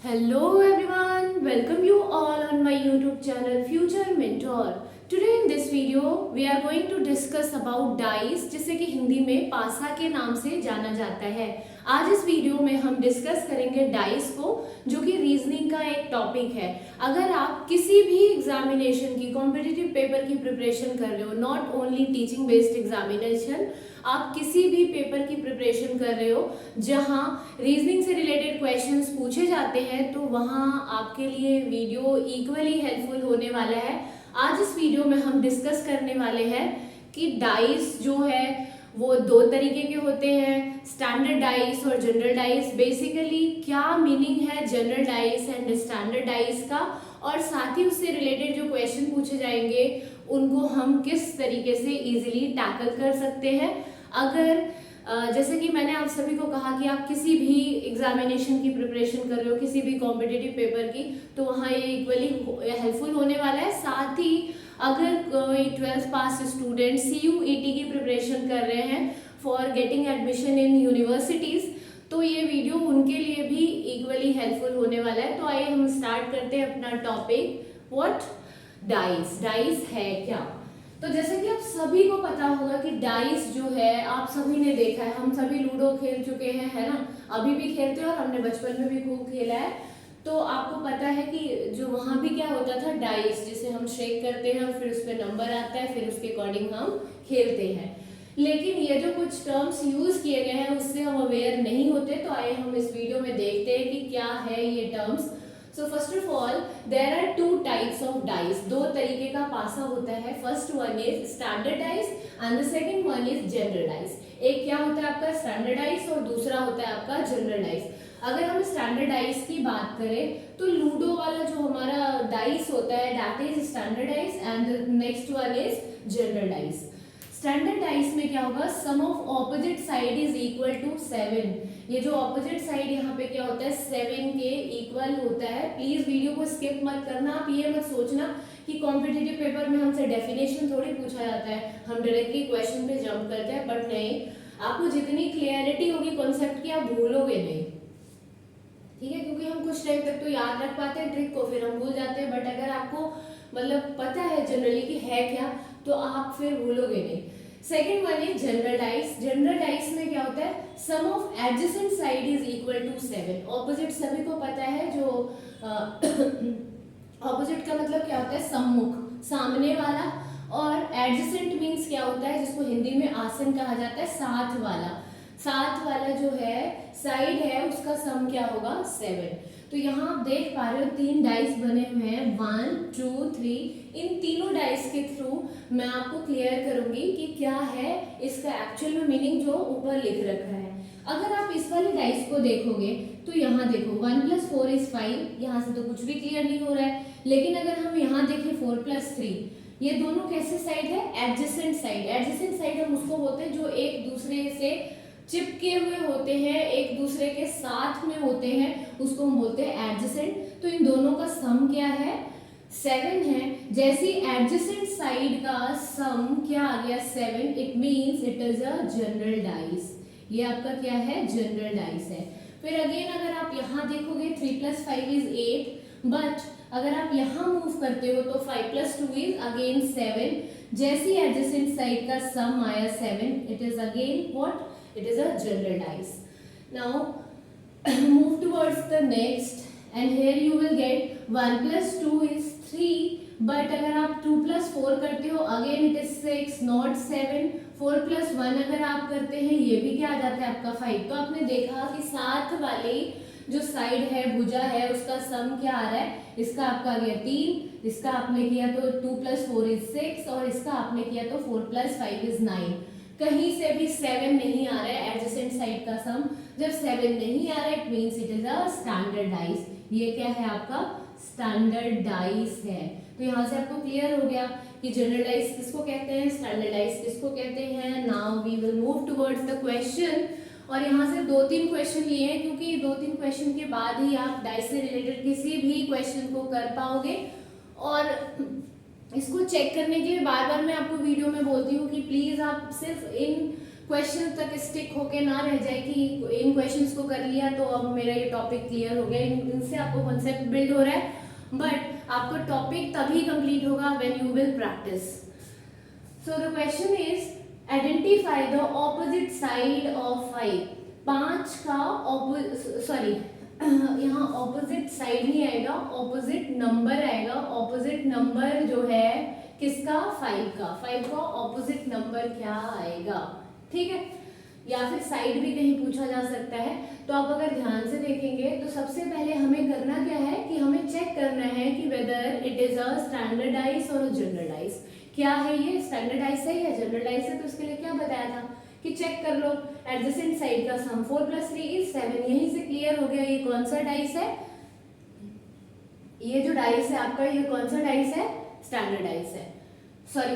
Hello everyone, welcome you all on my YouTube channel Future Mentor. Today in this video we are going to discuss about dice जिसे कि हिंदी में पासा के नाम से जाना जाता है। आज इस वीडियो में हम डिस्कस करेंगे डाइस को, जो कि रीजनिंग का एक टॉपिक है। अगर आप किसी भी एग्जामिनेशन की कॉम्पिटिटिव पेपर की प्रिपरेशन कर रहे हो, not only teaching based examination, आप किसी भी पेपर की प्रिपरेशन कर रहे हो जहां रीजनिंग से रिलेटेड क्वेश्चंस पूछे जाते हैं, तो वहां आपके लिए वीडियो इक्वली हेल्पफुल होने वाला है। आज इस वीडियो में हम डिस्कस करने वाले हैं कि डाइस जो है वो दो तरीके के होते हैं, स्टैंडर्ड डाइस और जनरल डाइस। बेसिकली क्या मीनिंग है general dice and standard dice का, और साथ ही उससे रिलेटेड जो क्वेश्चन पूछे जाएंगे उनको हम किस तरीके से इजीली टैकल कर सकते हैं। अगर जैसे कि मैंने आप सभी को कहा कि आप किसी भी एग्जामिनेशन की प्रिपरेशन कर रहे हो, किसी भी कॉम्पिटिटिव पेपर की, तो वहाँ ये इक्वली हेल्पफुल होने वाला है। साथ ही अगर कोई 12th पास स्टूडेंट CUET की प्रिपरेशन कर रहे हैं for getting admission in universities, तो ये वीडियो उनके लिए भी इक्वली हेल्पफुल होने वाला है। तो आइए हम स्टार्ट करते हैं अपना टॉपिक, व्हाट डाइस। डाइस है क्या? तो जैसे कि आप सभी को पता होगा कि डाइस जो है, आप सभी ने देखा है, हम सभी लूडो खेल चुके हैं, है ना, अभी भी खेलते हैं और हमने बचपन में भी खूब खेला है। तो आपको पता है कि जो वहां भी क्या होता था, डाइस जिसे हम शेक करते हैं और फिर उस पर नंबर आता है, फिर उसके अकॉर्डिंग हम खेलते हैं। लेकिन ये जो कुछ टर्म्स यूज किए गए हैं उससे हम अवेयर नहीं होते, तो आइए हम इस वीडियो में देखते हैं कि क्या है ये terms. So first of all, there are two types of dice. दो तरीके का पासा होता है। First one is standard dice and the second one is general dice. एक क्या होता है आपका standard dice और दूसरा होता है आपका general dice. अगर हम standard dice की बात करें तो लूडो वाला जो हमारा dice होता है that is standard dice and the next one is general dice. Standard dice में क्या होगा, sum of opposite side is equal to 7। ये जो ऑपोजिट साइड यहाँ पे क्या होता है 7 के इक्वल होता है। प्लीज वीडियो को स्किप मत करना। आप ये मत सोचना कि कॉम्पिटिटिव पेपर में हमसे डेफिनेशन थोड़ी पूछा जाता है, हम डायरेक्टली क्वेश्चन पे जंप करते हैं, बट नहीं, आपको जितनी क्लियरिटी होगी कॉन्सेप्ट की आप भूलोगे नहीं, ठीक है, क्योंकि हम कुछ टाइम तक तो याद रख पाते हैं ट्रिक को, फिर हम भूल जाते हैं। बट अगर आपको मतलब पता है जनरली कि है क्या, तो आप फिर भूलोगे नहीं। Second one is general dice. General dice में क्या होता है, sum of adjacent side is equal to 7। Opposite सभी को पता है, जो ऑपोजिट का मतलब क्या होता है, सम्मुख, सामने वाला, और एडजेसेंट मीन्स क्या होता है, जिसको हिंदी में आसन कहा जाता है, साथ वाला। साथ वाला जो है साइड है उसका सम क्या होगा 7। तो यहाँ आप देख पा रहे हो तीन डाइस बने हुए हैं, 1 2 3। इन तीनों डाइस के थ्रू मैं आपको क्लियर करूंगी कि क्या है इसका एक्चुअल में मीनिंग जो ऊपर लिख रखा है। अगर आप इस वाले डाइस को देखोगे तो यहाँ देखो 1 + 4 = 5, यहाँ से तो कुछ भी क्लियर नहीं हो रहा है। लेकिन अगर हम यहाँ देखें 4 + 3, ये दोनों कैसे साइड है, एडजेसेंट साइड। एडजेसेंट साइड हम उसको बोलते हैं जो एक दूसरे से चिपके हुए होते हैं, एक दूसरे के साथ में होते हैं, उसको हम बोलते हैं एडजेसेंट। तो इन दोनों का सम क्या है, 7 है। जैसी एडजेसेंट साइड का सम क्या आ गया 7, it means it is a general dice. ये आपका क्या है, जनरल डाइस है। फिर अगेन अगर आप यहाँ देखोगे 3 + 5 = 8, बट अगर आप यहाँ मूव करते हो तो 5 + 2 = अगेन 7। जैसी एडजेसेंट साइड का सम आया 7, it is again what, it is a general dice. Now move towards the next and here you will get 1 + 2 = 3, but अगर आप 2 + 4 करते हो again it is 6 not 7। 4 + 1 अगर आप करते हैं ये भी क्या आ जाता है आपका 5। तो आपने देखा कि साथ वाली जो साइड है, भुजा है, उसका सम क्या आ रहा है, इसका आपका आ गया 3, इसका आपने किया तो 2 + 4 = 6, और इसका आपने किया तो 4 + 5 = 9। कहीं से भी 7 नहीं आ रहा है एडजेसेंट साइड का सम। जब 7 नहीं आ रहा है it means it is a standard dice. ये क्या है आपका स्टैंडर्ड डाइस है। तो यहाँ से आपको क्लियर हो गया कि जनरल डाइस किसको कहते हैं, स्टैंडर्ड डाइस किसको कहते हैं। Now we will move towards the question. और यहाँ से 2-3 क्वेश्चन लिए हैं, क्योंकि 2-3 क्वेश्चन के बाद ही आप डाइस से रिलेटेड किसी भी क्वेश्चन को कर पाओगे। और इसको चेक करने के लिए बार बार मैं आपको वीडियो में बोलती हूँ कि प्लीज आप सिर्फ इन क्वेश्चन तक स्टिक होके ना रह जाए कि इन क्वेश्चंस को कर लिया तो अब मेरा ये टॉपिक क्लियर हो गया, इनसे आपको कॉन्सेप्ट बिल्ड हो रहा है, बट आपको टॉपिक तभी कंप्लीट होगा when you will practice. So the question is identify the opposite side of 5। 5 का सॉरी यहाँ ऑपोजिट साइड नहीं आएगा, ऑपोजिट नंबर आएगा। ऑपोजिट नंबर जो है किसका, 5 का। 5 का ऑपोजिट नंबर क्या आएगा, ठीक है, या फिर साइड भी कहीं पूछा जा सकता है। तो आप अगर ध्यान से देखेंगे तो सबसे पहले हमें करना क्या है कि हमें चेक करना है कि whether it is a standardise और जनरलाइज। क्या है ये, स्टैंडर्डाइज है या जनरलाइज है। तो उसके लिए क्या बताया था कि चेक कर लो एडजेसेंट साइड का सम 4 + 3 = 7। यहीं से क्लियर हो गया ये कौन सा डाइस है, ये जो डाइस है आपका ये कौन सा डाइस है, स्टैंडर्डाइज है। सॉरी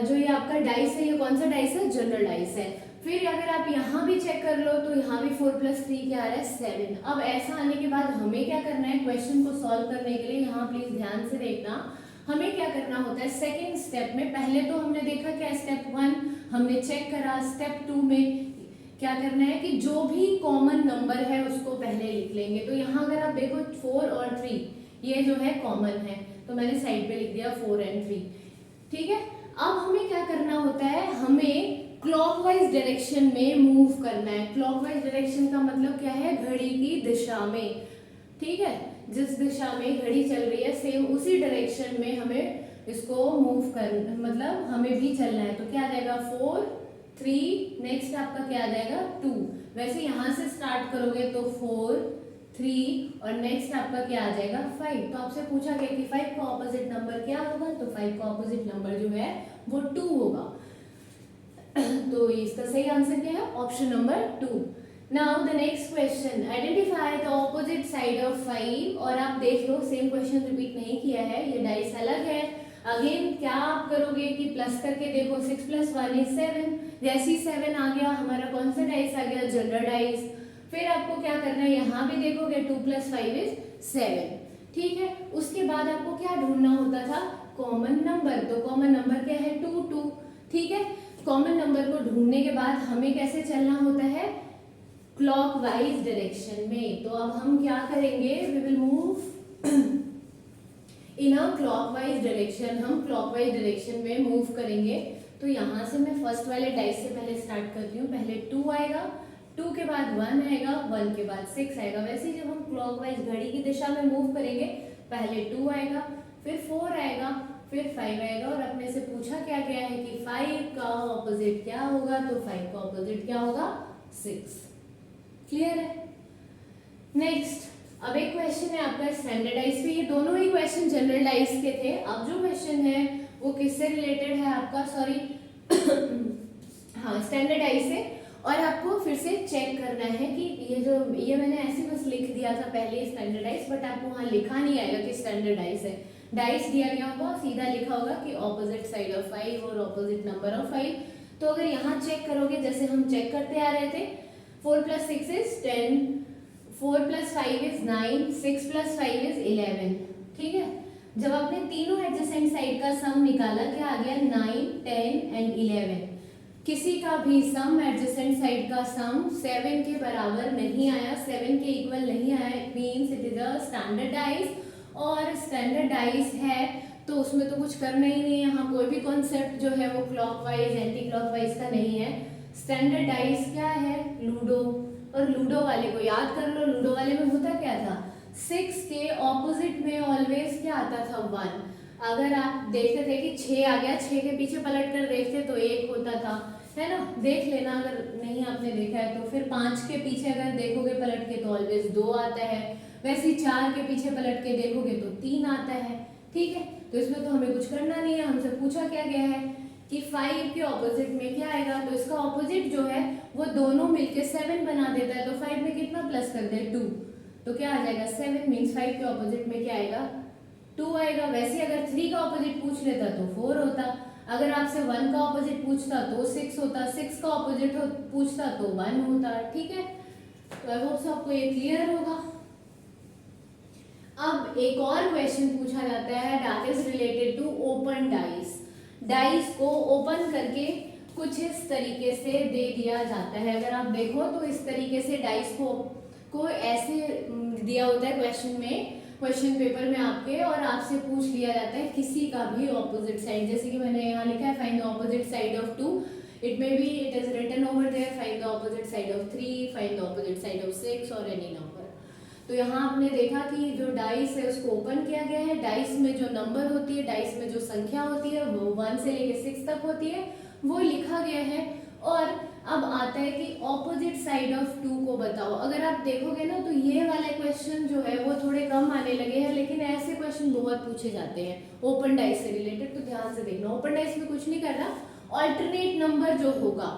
जो ये आपका डाइस है ये कौन सा डाइस है, जनरल डाइस है। फिर अगर आप यहाँ भी चेक कर लो तो यहाँ भी 4 + 3 क्या आ रहा है, 7। अब ऐसा आने के बाद हमें क्या करना है, क्वेश्चन को सॉल्व करने के लिए यहाँ प्लीज ध्यान से देखना, हमें क्या करना होता है सेकेंड स्टेप में। पहले तो हमने देखा क्या, स्टेप 1 हमने चेक करा। स्टेप 2 में क्या करना है कि जो भी कॉमन नंबर है उसको पहले लिख लेंगे। तो यहाँ अगर आप देखो 4 और 3 ये जो है कॉमन है, तो मैंने साइड पे लिख दिया 4 और 3, ठीक है। अब हमें क्या करना होता है, हमें क्लॉकवाइज डायरेक्शन में मूव करना है। क्लॉकवाइज डायरेक्शन का मतलब क्या है, घड़ी की दिशा में, ठीक है। जिस दिशा में घड़ी चल रही है सेम उसी डायरेक्शन में हमें इसको मूव कर, मतलब हमें भी चलना है। तो क्या आ जाएगा 4 3, नेक्स्ट आपका क्या आ जाएगा 2। वैसे यहाँ से स्टार्ट करोगे तो 4 3 और नेक्स्ट आपका क्या आ जाएगा 5। तो आपसे पूछा गया कि 5 का ऑपोजिट नंबर क्या होगा, तो 5 का ऑपोजिट नंबर जो है वो 2 होगा। तो इसका सही आंसर क्या है, option number 2। Now the next question, identify the opposite side of 5। और आप देख लो सेम क्वेश्चन रिपीट नहीं किया है, ये डाइस अलग है। अगेन क्या आप करोगे कि प्लस करके देखो, 6 + 1 = 7। जैसे 7 आ गया हमारा कौन सा डाइस आ गया, जनरल डाइस। फिर आपको क्या करना है, यहाँ भी देखोगे 2 + 5 = 7, ठीक है। उसके बाद आपको क्या ढूंढना होता था, कॉमन नंबर। तो कॉमन नंबर क्या है 2 2, ठीक है। कॉमन नंबर को ढूंढने के बाद हमें कैसे चलना होता है, क्लॉकवाइज डायरेक्शन में। तो अब हम क्या करेंगे, we will move in a clockwise direction. हम क्लॉकवाइज डायरेक्शन में मूव करेंगे। तो यहाँ से मैं फर्स्ट वाले डाइस से पहले स्टार्ट करती हूँ। पहले 2 आएगा, 2 के बाद 1 आएगा, 1 के बाद 6 आएगा। वैसे ही जब हम क्लॉकवाइज घड़ी की दिशा में मूव करेंगे, पहले 2 आएगा, फिर 4 आएगा, फिर 5 आएगा। और अपने से पूछा क्या गया है कि 5 का ऑपोजिट क्या होगा, तो 5 का ऑपोजिट क्या होगा, 6। क्लियर है। नेक्स्ट अब एक क्वेश्चन है आपका स्टैंडर्डाइज पे। ये दोनों ही क्वेश्चन जनरलाइज के थे। अब जो क्वेश्चन है वो किससे रिलेटेड है आपका, सॉरी हाँ स्टैंडर्डाइज से। और आपको फिर से चेक करना है कि ये मैंने ऐसे बस लिख दिया था पहले स्टैंडर्डाइज, बट आपको वहाँ लिखा नहीं आएगा कि स्टैंडर्डाइज है। डाइस दिया गया होगा, सीधा लिखा होगा कि ऑपोजिट साइड ऑफ 5 और ऑपोजिट नंबर ऑफ 5। तो अगर यहाँ चेक करोगे जैसे हम चेक करते आ रहे थे, 4 + 6 = 10, 4 + 5 = 9, 6 + 5 = 11, ठीक है। जब आपने तीनों एडजेसेंट साइड का सम निकाला क्या आ गया, 9 10 एंड 11। किसी का भी सम एडजेसेंट साइड का सम 7 के बराबर नहीं आया, 7 के इक्वल नहीं आया, it means it is a standardise. और स्टैंडर्डाइज है तो उसमें तो कुछ करना ही नहीं है। यहाँ कोई भी कॉन्सेप्ट जो है वो क्लॉकवाइज एंटी क्लॉकवाइज का नहीं है। स्टैंडर्डाइज क्या है, लूडो। और लूडो वाले को याद कर लो, लूडो वाले में होता क्या था, 6 के ऑपोजिट में ऑलवेज क्या आता था, 1। अगर आप देखते थे कि 6 आ गया, 6 के पीछे पलट कर देखते तो 1 होता था, है ना। देख लेना अगर नहीं आपने देखा है तो। फिर 5 के पीछे अगर देखोगे पलट के तो ऑलवेज 2 आता है। वैसे 4 के पीछे पलट के देखोगे तो 3 आता है, ठीक है। तो इसमें तो हमें कुछ करना नहीं है। हमसे पूछा क्या गया है कि 5 के ऑपोजिट में क्या आएगा, तो इसका ऑपोजिट जो है वो दोनों मिलके 7 बना देता है। तो 5 में कितना प्लस कर दे, 2, तो क्या आ जाएगा 7, मीन्स 5 के ऑपोजिट में क्या आएगा, 2 आएगा। वैसे अगर 3 का ऑपोजिट पूछ लेता तो 4 होता। अगर आपसे 1 का ऑपोजिट पूछता तो 6 होता, 6 का ऑपोजिट पूछता तो 1 होता, ठीक है। तो आई होप सो आपको ये क्लियर होगा। अब एक और क्वेश्चन पूछा जाता है that is related to open dice. Dice को ओपन करके कुछ इस तरीके से दे दिया जाता है। अगर आप देखो तो इस तरीके से डाइस को ऐसे दिया होता है क्वेश्चन पेपर में आपके, और आपसे पूछ लिया जाता है किसी का भी ऑपोजिट साइड। जैसे कि मैंने यहाँ लिखा है find the opposite side of 2, it may be it is written over there find the opposite side of 3, find the opposite side of 6 और एनी नंबर। तो यहाँ आपने देखा कि जो डाइस है उसको ओपन किया गया है। डाइस में जो नंबर होती है, डाइस में जो संख्या होती है वो 1 से लेकर 6 तक होती है, वो लिखा गया है। और अब आता है कि ऑपोजिट साइड ऑफ 2 को बताओ। अगर आप देखोगे ना तो ये वाले क्वेश्चन जो है वो थोड़े कम आने लगे हैं, लेकिन ऐसे क्वेश्चन बहुत पूछे जाते हैं ओपन डाइस से रिलेटेड। तो ध्यान से देखना, ओपन डाइस में कुछ नहीं करना, ऑल्टरनेट नंबर जो होगा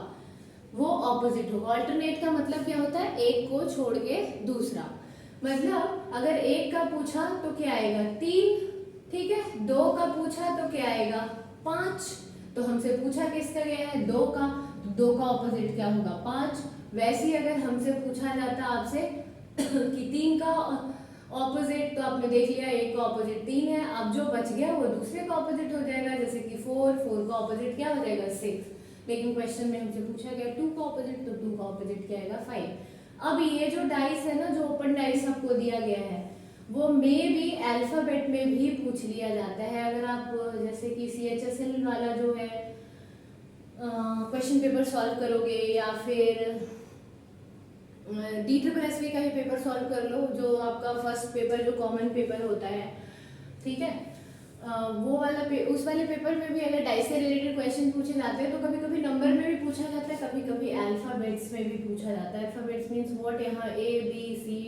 वो ऑपोजिट होगा। ऑल्टरनेट का मतलब क्या होता है, एक को छोड़ के दूसरा। मतलब अगर एक का पूछा तो क्या आएगा 3, ठीक है। 2 का पूछा तो क्या आएगा 5। तो हमसे पूछा किसका गया है 2 का, तो 2 का ऑपोजिट क्या होगा 5। वैसे ही अगर हमसे पूछा जाता आपसे कि 3 का ऑपोजिट, तो आपने देख लिया 1 का ऑपोजिट 3 है। अब जो बच गया वो दूसरे का ऑपोजिट हो जाएगा, जैसे कि 4 का ऑपोजिट क्या हो जाएगा 6। लेकिन क्वेश्चन में हमसे पूछा गया 2 का ऑपोजिट, तो 2 का ऑपोजिट क्या आएगा 5। अब ये जो डाइस है ना, जो ओपन डाइस आपको दिया गया है, वो मे भी अल्फाबेट में भी पूछ लिया जाता है। अगर आप जैसे कि CHSL वाला जो है क्वेश्चन पेपर सॉल्व करोगे, या फिर DSSB का ही पेपर सॉल्व कर लो, जो आपका फर्स्ट पेपर जो कॉमन पेपर होता है, ठीक है, वो वाला उस वाले पेपर में भी अगर डाइस से रिलेटेड क्वेश्चन पूछे जाते हैं तो कभी कभी नंबर में भी पूछा जाता है, कभी कभी अल्फाबेट्स में भी पूछा जाता है। अल्फाबेट्स मीन्स व्हाट, यहाँ ABCDEF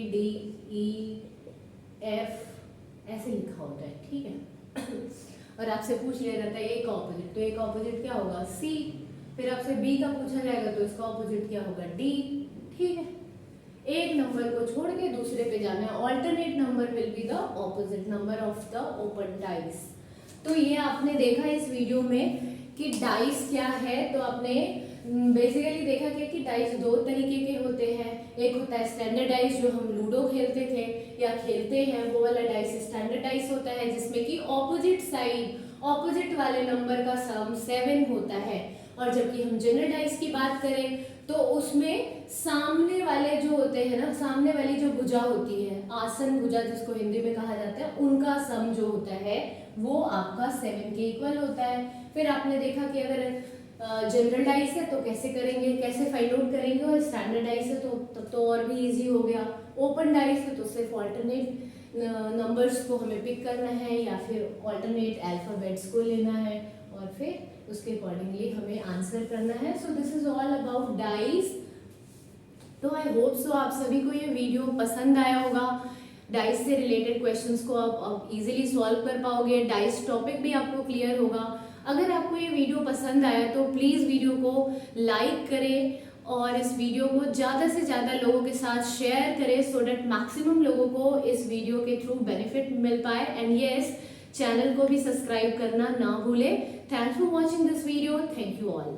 ऐसे लिखा होता है, ठीक है। और आपसे पूछ लिया जाता है A का ऑपोजिट, तो A का ऑपोजिट क्या होगा C। फिर आपसे B का पूछा जाएगा तो इसका ऑपोजिट क्या होगा D, ठीक है। एक नंबर को छोड़ के दूसरे पे जाना है। Alternate number will be the opposite number of the open dice. तो ये आपने देखा इस वीडियो में कि डाइस क्या है। तो आपने बेसिकली देखा कि डाइस 2 तरीके के होते हैं। एक होता है स्टैंडर्ड डाइस, जो हम लूडो खेलते थे या खेलते हैं, वो वाला डाइस स्टैंडर्ड डाइस होता है, जिसमें कि ऑपोजिट साइड, ऑपोजिट वाले नंबर का सम 7 होता है। और जबकि हम जनरल डाइस की बात करें तो उसमें सामने वाले जो होते हैं ना, सामने वाली जो भुजा होती है, आसन भुजा जिसको हिंदी में कहा जाता है, उनका सम जो होता है वो आपका 7 के इक्वल होता है। फिर आपने देखा कि अगर जनरल डाइस है तो कैसे करेंगे, कैसे फाइंड आउट करेंगे, और स्टैंडर्ड डाइस है तो तब तो और भी इजी हो गया। ओपन डाइस है तो सिर्फ ऑल्टरनेट नंबर्स को हमें पिक करना है या फिर ऑल्टरनेट अल्फाबेट्स को लेना है और फिर उसके अकॉर्डिंगली हमें आंसर करना है। So this is all about dice. तो आई होप सो आप सभी को ये वीडियो पसंद आया होगा। डाइस से रिलेटेड क्वेश्चंस को आप इजीली सॉल्व कर पाओगे, डाइस टॉपिक भी आपको क्लियर होगा। अगर आपको ये वीडियो पसंद आया तो प्लीज़ वीडियो को लाइक करें और इस वीडियो को ज़्यादा से ज़्यादा लोगों के साथ शेयर करें, सो डैट मैक्सिमम लोगों को इस वीडियो के थ्रू बेनिफिट मिल पाए। एंड येस, चैनल को भी सब्सक्राइब करना ना भूलें। Thanks for watching this video. Thank you all.